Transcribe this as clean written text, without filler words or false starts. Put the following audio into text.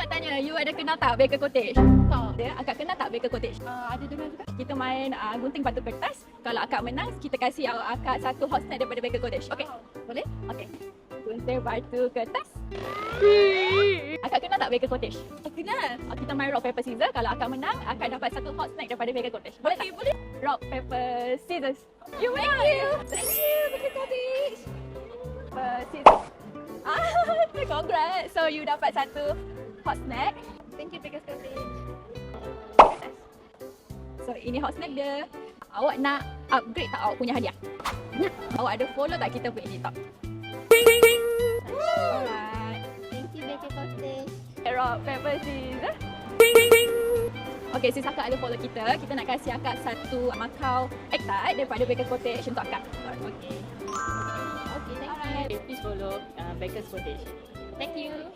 nak tanya, you ada kenal tak Baker Cottage? Tak. Akak kenal tak Baker Cottage? Ada dengar juga. Kita main gunting batu kertas. Kalau akak menang, kita kasih akak satu hot snack daripada Baker Cottage. Okey? Boleh? Okey. Gunting batu kertas. Akak kenal tak Baker Cottage? Kenal. Kita main rock paper scissors. Kalau akak menang, akak dapat satu hot snack daripada Baker Cottage. Boleh tak? Boleh. Rock paper scissors. You win. Thank you, Baker Cottage. Scissors. Congrats. So you dapat satu hot snack. Thank you, Baker Cottage. So ini hot snack dia. Awak nak upgrade tak awak punya hadiah? Nak. Awak ada follow tak kita punya TikTok? Alright. Thank you, Baker Cottage. Rock, paper, scissors. Okay, since akak ada follow kita nak kasih akak satu makau egg tart daripada Baker Cottage untuk akak. Okay. Okay, thank you. Alright. Please follow Baker's Cottage. Thank you.